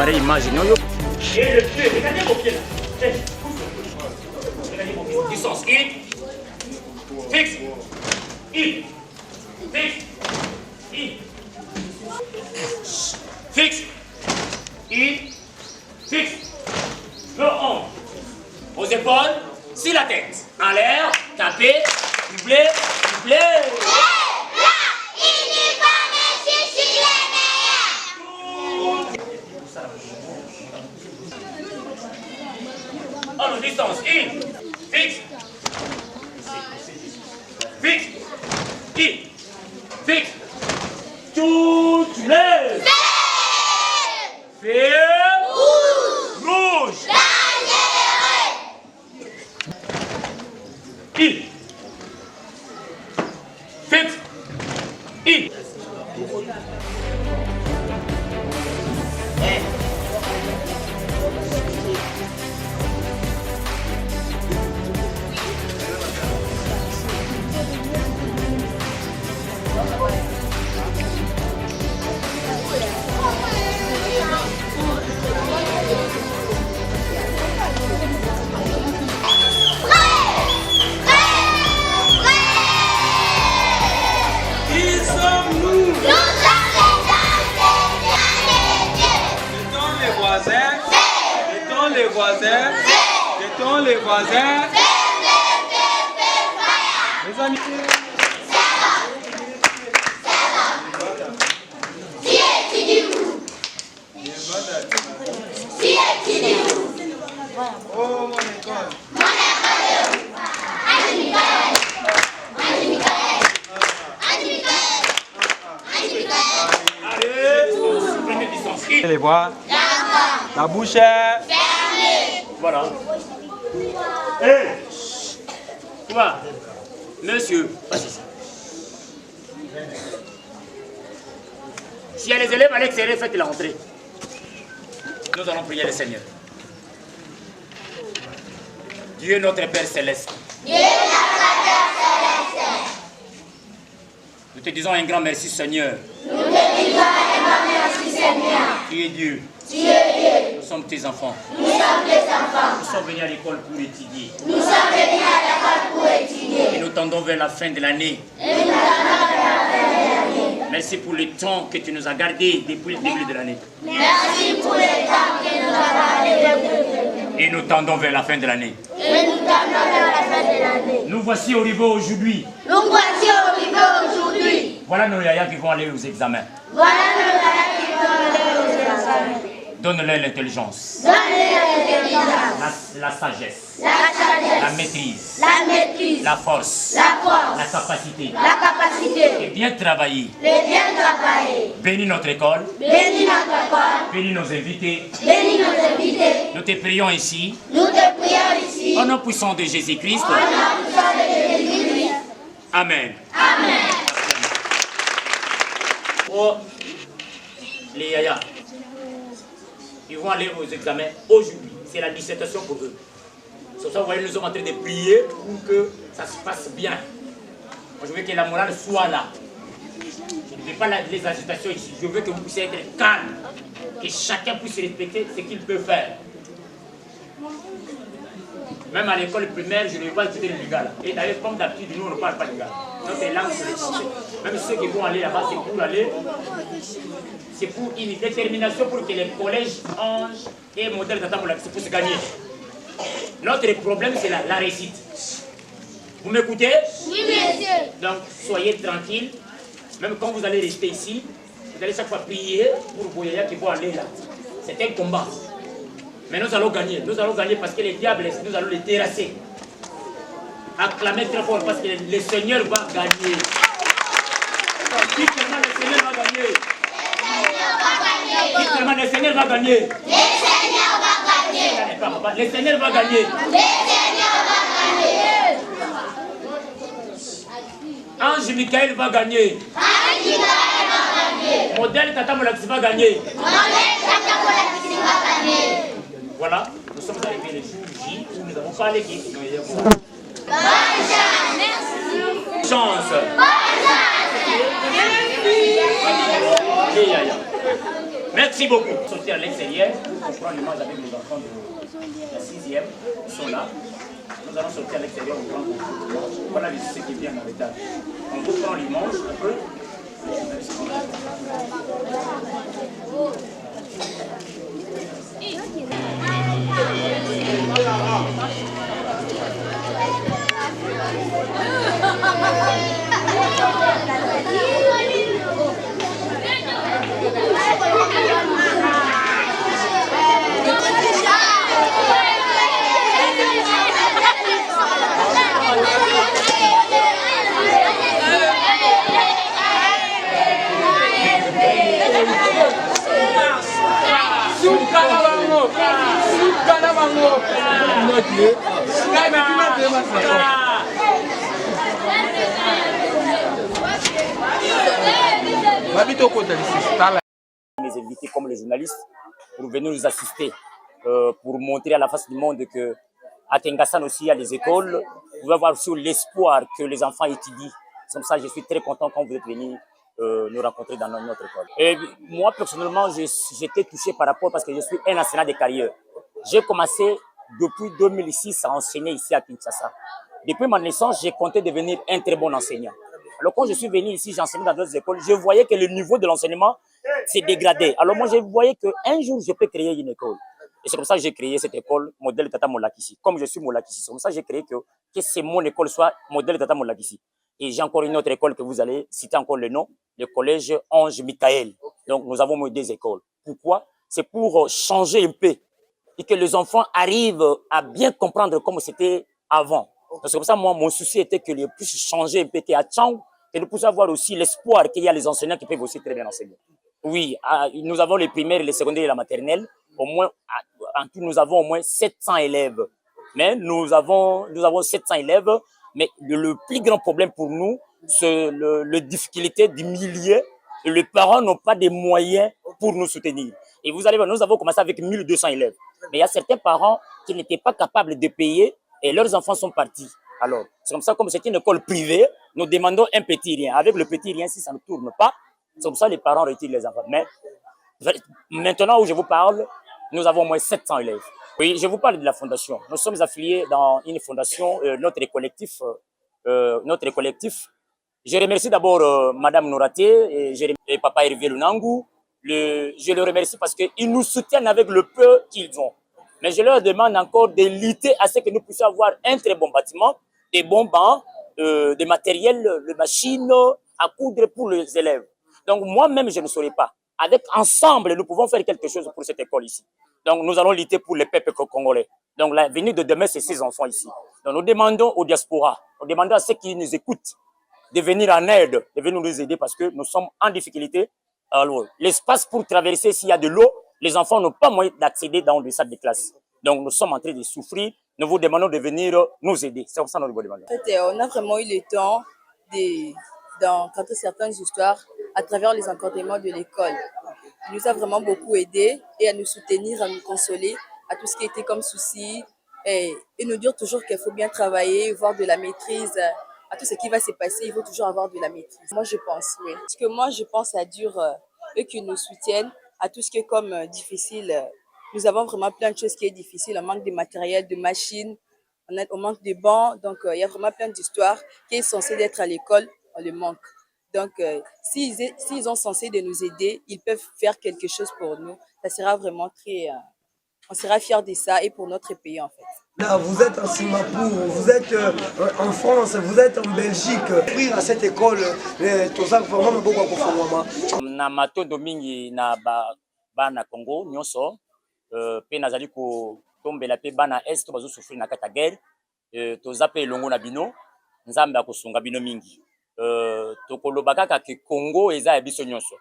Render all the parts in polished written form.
pareille image. Et le pied, regardez vos pieds là. Regardez vos pieds. Distance. Il. Fixe. Il. Fixe. Il. Fixe. Il. Fixe. Le hanche. Aux épaules. Sur la tête. En l'air. Tapez. Doublez. Doublez. En distance, il, fixe, fixe, il, fixe, tout lève, feu, rouge, il, fixe, il. Mettons les voisins. Les amis. Oh, mon école. Allez, les voix. La bouche est fermée. Voilà. Hé, toi, monsieur, s'il y a les élèves à l'extérieur, faites la rentrée. Nous allons prier le Seigneur. Dieu notre Père Céleste. Dieu notre Père Céleste. Nous te disons un grand merci, Seigneur. Nous te disons un grand merci, Seigneur. Tu es Dieu. Tu es Dieu. Nous sommes tes enfants. Nous sommes tes enfants. Nous sommes venus à l'école pour étudier. Nous sommes venus à l'école pour étudier. Et nous tendons vers la fin de l'année. Et nous tendons vers la fin de l'année. Merci pour le temps que tu nous as gardé depuis le début de l'année. Merci pour le temps que nous as gardé depuis le début. Et nous tendons vers la fin de l'année. Et nous tendons vers la fin de l'année. Nous voici arrivés aujourd'hui. Nous voici arrivés aujourd'hui. Voilà nos yaya qui vont aller aux examens. Voilà nos yaya qui vont aller aux examens. Donne-leur l'intelligence, Donne-leur l'intelligence, la sagesse, la maîtrise, la force, la capacité, et bien travailler. Et bien travailler. Bénis notre école, Bénis notre école, bénis nos invités. bénis nos invités. Nous te prions ici, Nous te prions ici, au nom puissant de Jésus-Christ. au nom puissant de Jésus-Christ. Amen. Amen. Oh, les yaya, ils vont aller aux examens aujourd'hui. C'est la dissertation pour eux. C'est ça, vous voyez, nous sommes en train de prier pour que ça se passe bien. Moi, je veux que la morale soit là. Je ne veux pas les agitations ici. Je veux que vous puissiez être calme. Que chacun puisse respecter ce qu'il peut faire. Même à l'école primaire, je ne vais pas étudier le Lingala. Et d'ailleurs, comme d'habitude, nous, on ne parle pas Lingala. Notre langue, c'est le français. Même ceux qui vont aller là-bas, c'est pour aller. C'est pour une détermination pour que les collèges Ange et Modèle Tatamoula, c'est pour se gagner. Notre problème, c'est la réussite. Vous m'écoutez? Oui, monsieur. Donc, soyez tranquilles. Même quand vous allez rester ici, vous allez chaque fois prier pour vos yaya qui vont aller là. C'est un combat. Mais nous allons gagner. Nous allons gagner parce que les diables, nous allons les terrasser. Acclamez très fort parce que le Seigneur va gagner. Dites seulement le Seigneur va gagner. Dites seulement le Seigneur va gagner. Le Seigneur va gagner. Le Seigneur va gagner. Le Seigneur va gagner. Ange Michael va gagner. Ange Michael va gagner. Modèle Tata Molaxi va gagner. Modèle Tata Molaxi va gagner. Voilà, nous sommes arrivés le jour J où nous avons parlé qui. Bonne chance. Merci. Chance. Bonne chance. Et Yaya. Merci beaucoup. Sortir à l'extérieur pour prendre l'image avec les enfants de la 6e. Ils sont là. Nous allons sortir à l'extérieur pour prendre l'image. Voilà ce qui vient en retard. On vous prend l'image un peu. Les invités comme les journalistes pour venir nous assister, pour montrer à la face du monde que à Tengassan aussi il y a des écoles. Vous pouvez avoir aussi l'espoir que les enfants étudient. Comme ça, je suis très content quand vous êtes venus nous rencontrer dans notre école. Et moi, personnellement, j'étais touché par rapport parce que je suis un enseignant de carrière. J'ai commencé depuis 2006 à enseigner ici à Kinshasa. Depuis ma naissance, j'ai compté devenir un très bon enseignant. Alors quand je suis venu ici, j'enseignais dans d'autres écoles, je voyais que le niveau de l'enseignement s'est dégradé. Alors moi, je voyais qu'un jour, je peux créer une école. Et c'est comme ça que j'ai créé cette école, modèle Tata Molakissi. Comme je suis Molakissi, c'est comme ça que j'ai créé que c'est mon école soit modèle Tata Molakissi. Et j'ai encore une autre école que vous allez citer encore le nom, le collège Ange Michael. Donc nous avons deux écoles. Pourquoi? C'est pour changer un peu et que les enfants arrivent à bien comprendre comment c'était avant. C'est comme ça, moi, mon souci était que les puissent changer un peu, qu'à Tchang, que nous puissions avoir aussi l'espoir qu'il y a les enseignants qui peuvent aussi très bien enseigner. Oui, nous avons les primaires, les secondaires et la maternelle. Au moins, en tout, nous avons au moins 700 élèves. Mais nous avons 700 élèves. Mais le plus grand problème pour nous, c'est la difficulté du milieu. Et les parents n'ont pas de moyens pour nous soutenir. Et vous allez voir, nous avons commencé avec 1200 élèves. Mais il y a certains parents qui n'étaient pas capables de payer et leurs enfants sont partis. Alors, c'est comme ça, comme c'est une école privée, nous demandons un petit rien. Avec le petit rien, si ça ne tourne pas, c'est comme ça les parents retirent les enfants. Mais maintenant où je vous parle, nous avons au moins 700 élèves. Oui, je vous parle de la fondation. Nous sommes affiliés dans une fondation, notre collectif. Je remercie d'abord Madame Nouraté et Papa Hervé Lunangu. Je le remercie parce qu'ils nous soutiennent avec le peu qu'ils ont. Mais je leur demande encore de lutter à ce que nous puissions avoir un très bon bâtiment, des bons bancs, des matériels, des machines à coudre pour les élèves. Donc moi-même, je ne saurais pas. Avec ensemble, nous pouvons faire quelque chose pour cette école ici. Donc nous allons lutter pour les peuples congolais. Donc l'avenir de demain, c'est ces enfants ici. Donc nous demandons aux diasporas, nous demandons à ceux qui nous écoutent de venir en aide, de venir nous aider parce que nous sommes en difficulté. Alors, l'espace pour traverser, s'il y a de l'eau, les enfants n'ont pas moyen d'accéder dans les salles de classe. Donc, nous sommes en train de souffrir. Nous vous demandons de venir nous aider. C'est comme ça que nous vous demandons. En fait, on a vraiment eu le temps d'encontrer certaines histoires à travers les encadrements de l'école. Il nous a vraiment beaucoup aidés et à nous soutenir, à nous consoler, à tout ce qui était comme souci et nous dire toujours qu'il faut bien travailler, voir de la maîtrise. À tout ce qui va se passer, il faut toujours avoir de la maîtrise. Moi, je pense, oui. Parce que moi, je pense à dire eux qui nous soutiennent, à tout ce qui est comme difficile. Nous avons vraiment plein de choses qui est difficile. On manque de matériel, de machines, on manque de bancs. Donc, il y a vraiment plein d'histoires qui est censé être à l'école, on le manque. Donc, s'ils sont censés de nous aider, ils peuvent faire quelque chose pour nous. Ça sera vraiment très... on sera fiers de ça et pour notre pays, en fait. Là, vous êtes en Singapour, vous êtes en France, vous êtes en Belgique. Ouvrir à cette école, tout ça, vraiment beaucoup à Kofongwama. Na matondo mingi na bana Congo nyonso pe nazali ko tombela pe bana est bazo souffrir na kata guerre toza pe elongo na bino nzambe akosunga bino mingi tokoloba kaka ke Congo eza ya biso nyonso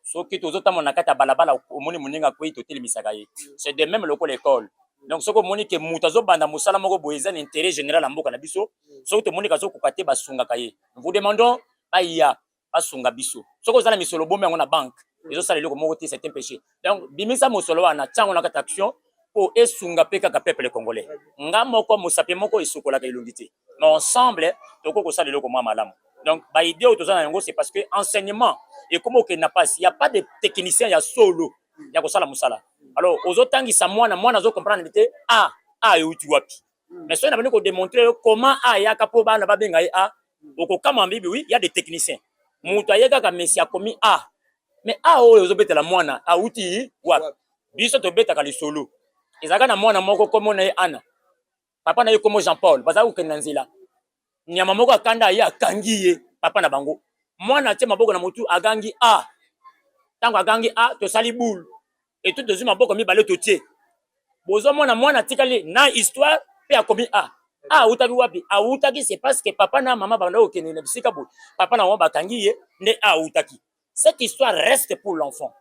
soki tozotama na kata balabala omoni moninga ko totelemisaka ye c'est de même lokola école. Donc soko moni ke mutu azobanda mosala moko boye eza l'intérêt général ya mboka na biso soki tomoni kazokoka te basungaka ye. Nous vous demandons baya basunga biso soko ozala misolo bombe yango na banque ezosala eloko moko te, c'est un péché. Donc bimisa mosolo wana ntango na kata action po esunga pe kaka peuple congolais nga moko mosape moko esokolaka elongi te mais ensemble toko kosala eloko mwa malamu. Donc idée autour de yango c'est parce que enseignement et comme aucun n'a pas, il y a pas de technicien, il y a solo. ya kosala musala. Alors ozotangisa mwana azo comprendre te a euti wapi. Mais soki na bandi ko démontrer comment a yaka po bana babenga ye a, okokama mbibi oui, il y a des techniciens. Mutu ayeka Messi akomi a. Mais a oyo ozobetela mwana auti wapi? Biso tobetaka lisolo. Ezaka na mwana moko komo na ye Ana. Papa na ye komo Jean-Paul, bazaka kokenda nzela. Nyama moko akanda ye akangi ye papa na bango. Mwana tie maboko na motu agangi a. Tango agangi a tosali boule. Et tout deuxième maboko mibale totie. Bozo mwana tikali na histoire pe akomi a. A utaki wapi? A utaki c'est parce que papa na maman banda okende na bisika bo. Papa na wamba kangi ye ne a utaki. Cette histoire reste pour l'enfant.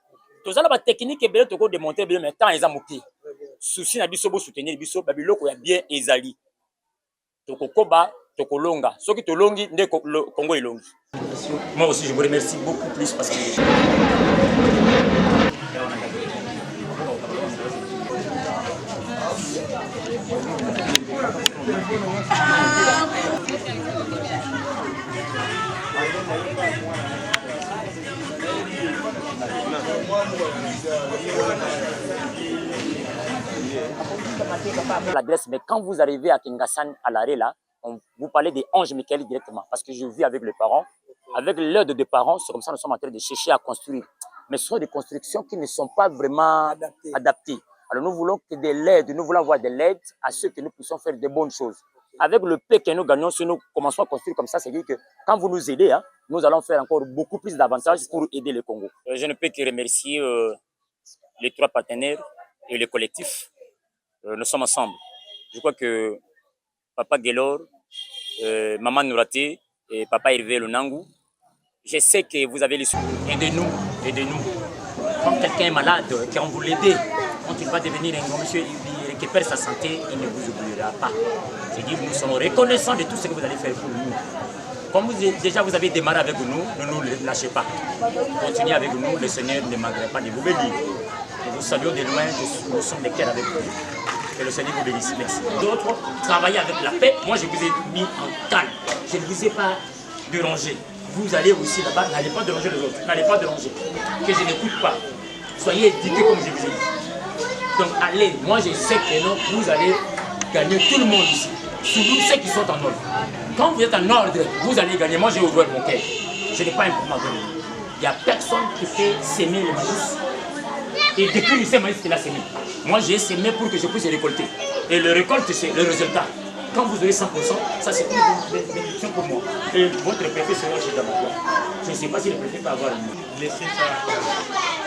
Tous les techniques et toko démontrer bien mais temps ils ont moqué. Souci na biso bo soutenir biso babiloko ya bien ezali. Toko koba, toko longa. Soki to longi nde Congo elongi. Moi aussi je vous remercie beaucoup plus parce que l'adresse, mais quand vous arrivez à Kingassan à l'arrêt là, vous parlez des Ange Michael directement parce que je vis avec les parents, avec l'aide des parents, c'est comme ça que nous sommes en train de chercher à construire. Mais ce sont des constructions qui ne sont pas vraiment adaptées. Alors nous voulons que de l'aide, nous voulons avoir de l'aide à ceux que nous puissions faire de bonnes choses. Avec le paix que nous gagnons, si nous commençons à construire comme ça, c'est dire que quand vous nous aidez, hein, nous allons faire encore beaucoup plus d'avantages pour aider le Congo. Je ne peux que remercier les trois partenaires et le collectif. Nous sommes ensemble. Je crois que Papa Gelor, Maman Nouraté et Papa Hervé Lonangou, je sais que vous avez les sous. Aidez-nous. Quand quelqu'un est malade, quand vous l'aidez, quand il va devenir un grand monsieur, il récupère sa santé, il ne vous oubliera pas. C'est-à-dire que nous sommes reconnaissants de tout ce que vous allez faire pour nous. Comme déjà vous avez démarré avec nous, ne nous lâchez pas. Continuez avec nous, le Seigneur ne manquera pas de vous bénir. Nous vous saluons de loin, nous sommes des cœurs avec vous. Que le Seigneur vous bénisse. Merci. D'autres, travaillez avec la paix. Moi, je vous ai mis en calme. Je ne vous ai pas dérangé. Vous allez aussi là-bas, n'allez pas déranger les autres. N'allez pas déranger. Que je n'écoute pas. Soyez éduqués comme je vous ai dit. Donc allez, moi je sais que non, vous allez gagner tout le monde ici. Surtout ceux qui sont en ordre. Quand vous êtes en ordre, vous allez gagner. Moi j'ai ouvert mon cœur. Je n'ai pas un problème avec vous. Il n'y a personne qui fait s'aimer le maïs. Et depuis ce maïs qu'il a sémé. Moi j'ai sémé pour que je puisse récolter. Et le récolte, c'est le résultat. Quand vous aurez 100%, ça c'est une bénédiction pour moi. Et votre préfet sera chez Damakwa. Je ne sais pas si le préfet peut avoir une. Laissez ça.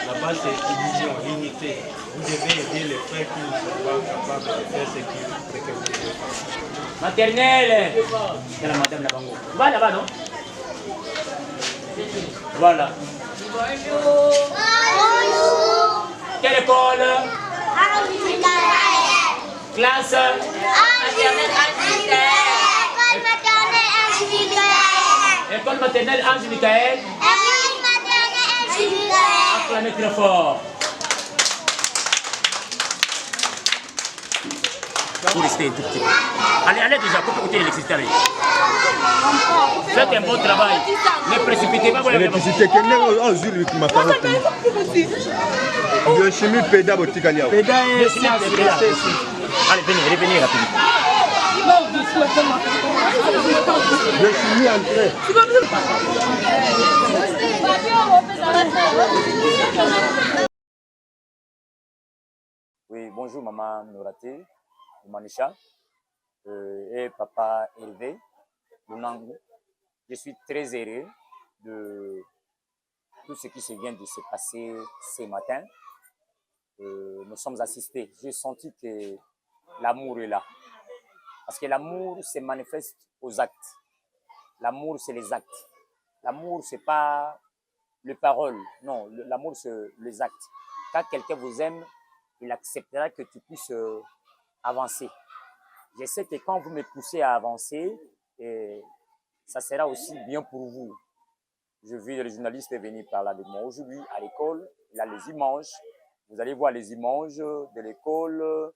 La base c'est division, unité. Vous devez aider les frères qui ne sont pas capables de faire ce que vous devez faire. Maternelle. C'est la madame Labango. Va là-bas, non? Voilà. Bonjour. Bonjour. Quelle école? Classe? École maternelle Ange Michael. Acclamez très fort. Pour rester un tout petit peu. Allez déjà, pour écouter l'électricité. Faites un bon travail. Ne précipitez pas. L'électricité, qui m'a parlé. Biochimie, PEDA, Botikaliao. PEDA et allez, venez rapidement. Biochimie, entrée. Oui, bonjour Maman Nouraté, Manisha et Papa Hervé Lunangou. Je suis très heureux de tout ce qui se vient de se passer ce matin. Nous sommes assistés. J'ai senti que l'amour est là. Parce que l'amour se manifeste aux actes. L'amour, c'est les actes. L'amour, ce n'est pas les paroles. Non, l'amour, c'est les actes. Quand quelqu'un vous aime, il acceptera que tu puisses avancer. Je sais que quand vous me poussez à avancer, ça sera aussi bien pour vous. Je vis le journaliste est venu parler avec moi aujourd'hui à l'école. Il a les images. Vous allez voir les images de l'école.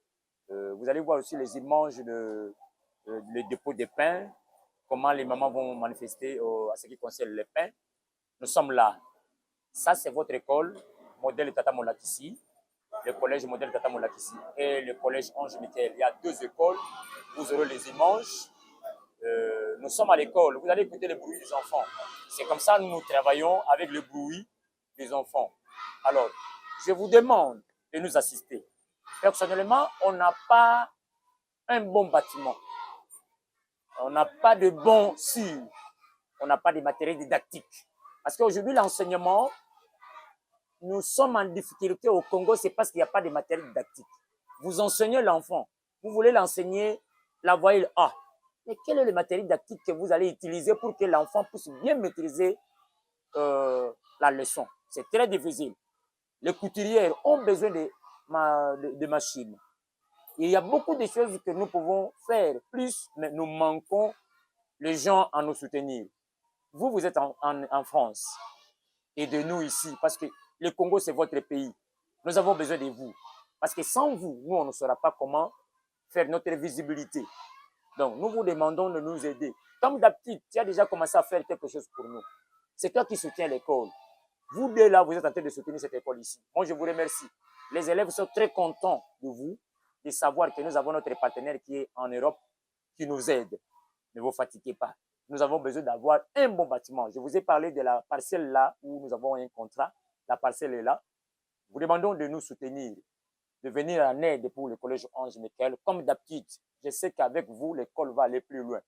Vous allez voir aussi les images de le dépôt de pain. Comment les mamans vont manifester à ce qui concerne les pains. Nous sommes là. Ça, c'est votre école, modèle Tata Molakissi. le collège modèle Tata Molakisi et le collège Ange Michael. Il y a 2 écoles, vous aurez les images. Nous sommes à l'école, vous allez écouter le bruit des enfants. C'est comme ça que nous travaillons avec le bruit des enfants. Alors, je vous demande de nous assister. Personnellement, on n'a pas un bon bâtiment. On n'a pas de bon sur. On n'a pas de matériel didactique. Parce qu'aujourd'hui, l'enseignement, nous sommes en difficulté au Congo, c'est parce qu'il n'y a pas de matériel didactique. Vous enseignez l'enfant, vous voulez l'enseigner la voyelle A. Mais quel est le matériel didactique que vous allez utiliser pour que l'enfant puisse bien maîtriser la leçon? C'est très difficile. Les couturières ont besoin de machines. Il y a beaucoup de choses que nous pouvons faire plus, mais nous manquons les gens à nous soutenir. Vous, vous êtes en France et de nous ici, parce que le Congo, c'est votre pays. Nous avons besoin de vous. Parce que sans vous, nous, on ne saura pas comment faire notre visibilité. Donc, nous vous demandons de nous aider. Comme d'habitude, tu as déjà commencé à faire quelque chose pour nous. C'est toi qui soutiens l'école. Vous deux là, vous êtes en train de soutenir cette école ici. Moi, je vous remercie. Les élèves sont très contents de vous, de savoir que nous avons notre partenaire qui est en Europe, qui nous aide. Ne vous fatiguez pas. Nous avons besoin d'avoir un bon bâtiment. Je vous ai parlé de la parcelle là où nous avons un contrat. La parcelle est là. Vous demandons de nous soutenir, de venir en aide pour le collège Ange Michael. Comme d'habitude, je sais qu'avec vous, l'école va aller plus loin.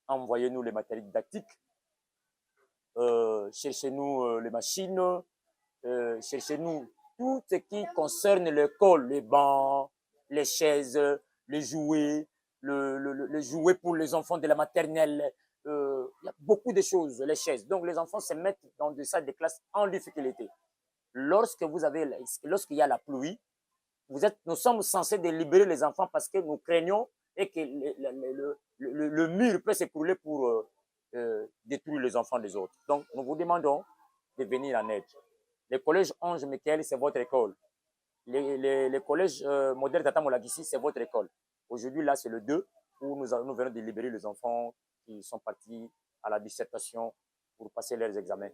Envoyez-nous les matériels didactiques. Cherchez-nous les machines. Cherchez-nous tout ce qui concerne l'école. Les bancs, les chaises, les jouets, les jouets pour les enfants de la maternelle. Il y a beaucoup de choses, les chaises. Donc, les enfants se mettent dans des salles de classe en difficulté. Lorsqu'il y a la pluie, nous sommes censés de libérer les enfants parce que nous craignons et que le mur peut s'écrouler pour détruire les enfants des autres. Donc, nous vous demandons de venir en aide. Le collège Ange Michael, c'est votre école. Le collège modèle Tata Molakisi, c'est votre école. Aujourd'hui, là, c'est le 2 où nous venons de libérer les enfants qui sont partis à la dissertation pour passer leurs examens.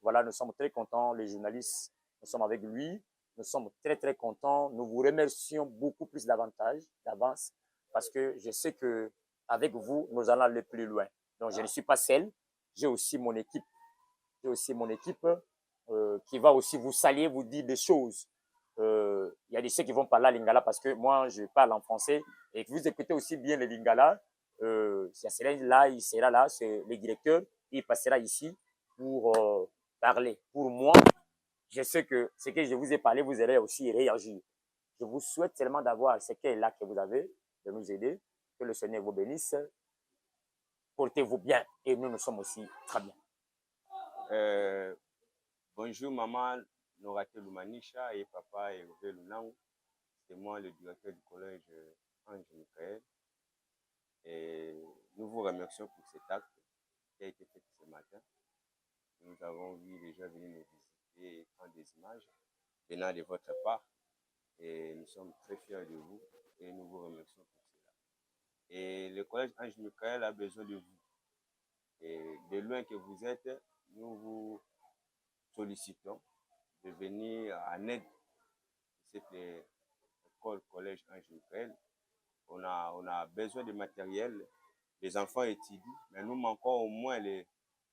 Voilà, nous sommes très contents, les journalistes, nous sommes avec lui. Nous sommes très, très contents. Nous vous remercions beaucoup plus d'avance parce que je sais qu'avec vous, nous allons aller plus loin. Donc, je ne suis pas seul. J'ai aussi mon équipe. Qui va aussi vous saluer, vous dire des choses. Il y a des ceux qui vont parler à lingala parce que moi, je parle en français et que vous écoutez aussi bien le lingala. Il sera là, c'est le directeur. Il passera ici pour parler. Pour moi, je sais que ce que je vous ai parlé, vous allez aussi réagir. Je vous souhaite seulement d'avoir ce qu'est là que vous avez, de nous aider. Que le Seigneur vous bénisse. Portez-vous bien et nous sommes aussi très bien. Bonjour maman Norate Lumanisha et papa Hervé Lunang. C'est moi le directeur du collège Ange Michael. Et nous vous remercions pour cet acte qui a été fait ce matin. Nous avons vu les gens venir nous visiter et prendre des images venant de votre part. Et nous sommes très fiers de vous et nous vous remercions pour cela. Et le collège Ange Michael a besoin de vous. Et de loin que vous êtes, nous vous sollicitons de venir en aide de cette école collège Ange Michael. On a besoin de matériel. Les enfants étudient, mais nous manquons au moins le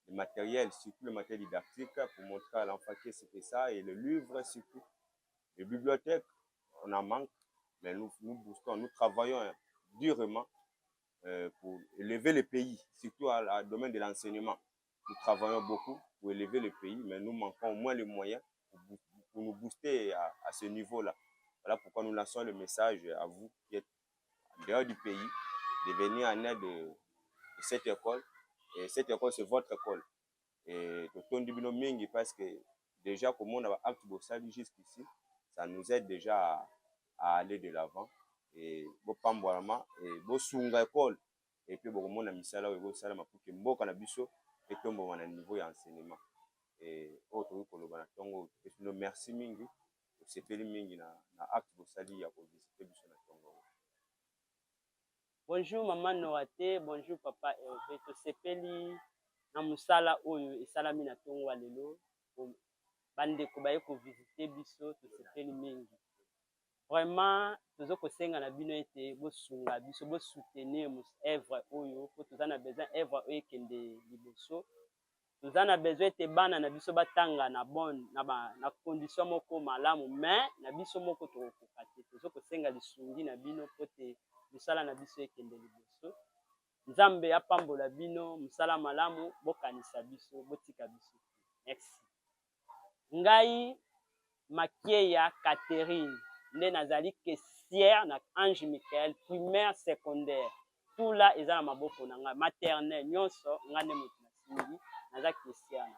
matériel, surtout le matériel didactique pour montrer à l'enfant qu'est-ce que c'est ça et le livre surtout. Les bibliothèques, on en manque, mais nous boostons, nous travaillons durement pour élever le pays, surtout dans le domaine de l'enseignement. Nous travaillons beaucoup pour élever le pays, mais nous manquons au moins les moyens pour nous booster à ce niveau-là. Voilà pourquoi nous lançons le message à vous qui êtes en dehors du pays, de venir en aide de cette école. Et cette école, c'est votre école. Et parce que déjà, comme on a acte bossali jusqu'ici, ça nous aide déjà à aller de l'avant. Et bon pamboirama et bon sunga école. Et puis bon on a mis ça là et bon ça là pour que bon canabiso et tombe à niveau d'enseignement. Et autre que le banatongo et merci mingi c'est fait mingi na acte bossali ya ko visiter biso na tongo. Bonjour maman Norate, bonjour papa Hervé, to sepeli na musala oyo esalami na tongo lelo bande ko baye ko visiter biso to sepeli mingi. vraiment tozo kosenga na bino ete bosunga biso bo soutenir œuvre oyo po toza na besoin œuvre oyo ekende liboso toza na besoin ete bana na biso batanga na bonne na condition moko malamu mais na biso moko tokokoka te tozo kosenga lisungi na bino po te misala na biso ekende liboso nzambe apambola bino misala malamu bokanisa biso botika biso merci ngai Makeya Catherine nde nazali caissière na Ange Michael primaire secondaire tout là eza na maboko na ngai maternelle nyonso ngai nde moto nasimbi naza caissière na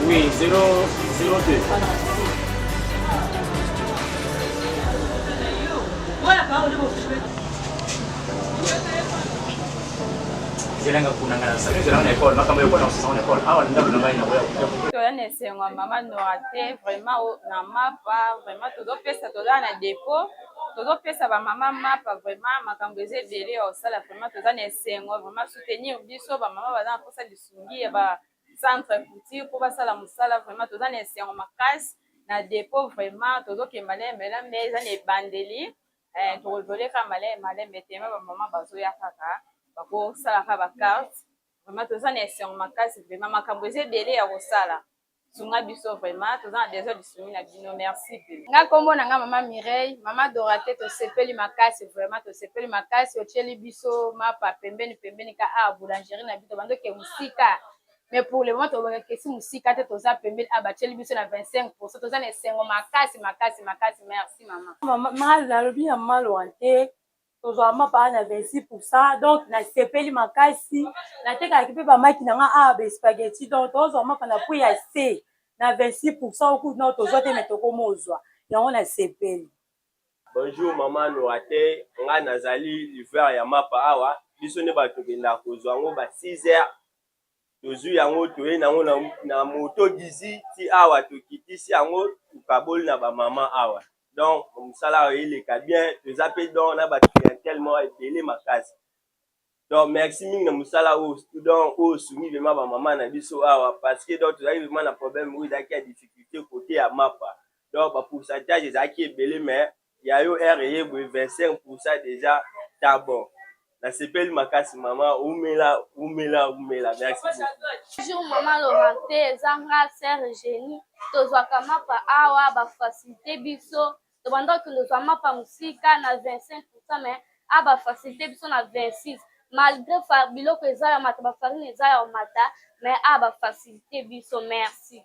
Oui, 002. Zelenga kunangana sasa zelenga na école makambo yako na usasa na école awa ndabo na ngai na wewe to yana esengo mama Norate vraiment na mapa vraiment tozopesa toza na dépôt tozopesa ba mama mapa vraiment makambo ezebele osala vraiment toza na esengo vraiment soutenir biso ba mama baza na posa lisungi ba centre couture pour basala musala vraiment toza na esengo makasi na dépôt vraiment tozokemba lembela mais eza na ebandeli tokozoleka malembe tema ba mama bazoya kaka bakosalaka bacarte vraiment toza na esengo makasi vraiment makambo ezebele ya kosala sunga biso vraiment toza na déjà lisumi na bino merci pe nga kombo na nga mama Mireille mama Dorothée tosepeli makasi vraiment tosepeli makasi otieli biso mapa pembeni ka boulangerie na bito bando ke musika mais pour le moment tobaka kesi musika te toza pembeni batieli biso na 25% toza na esengo makasi merci mama mama nalobi ya mama Lorante tozwa mapa na 26% donc na sepeli makasi natekaki mpe bamaki na nga bespaghetti donc tozwa mapa na prix ya se na 26% okuti no tozwa te me tokomozwa yango na sepeli. Bonjour mama Lorate nga nazali livreur ya mapa awa biso ne batokenda kozwa yango ba 6h tozwi yango toye nango na moto gizi ti awa tokitisi yango tukaboli na bamama awa donc mosala oyo eleka bien toza mpe donc na baclientèle moko ebele makasi donc merci mingi na mosala oyo donc oyo osungi vraimen bamama na biso awa parce que donc tozalaki vraimen na problème oyo ezalaki ya difficulté côté ya mapa donc bapourcentage ezalaki ebele mais ya yo ere ye boye 25% déjà ta bon nasepeli makasi mama umela merci bonjour mama Lorante ezanga sœur Génie tozwaka mapa awa bafacilité biso tobanda tozwa mapa musika na 25% mais bafacilité biso na 26 malgré biloko eza ya mata bafarine eza ya mata mais bafacilité biso merci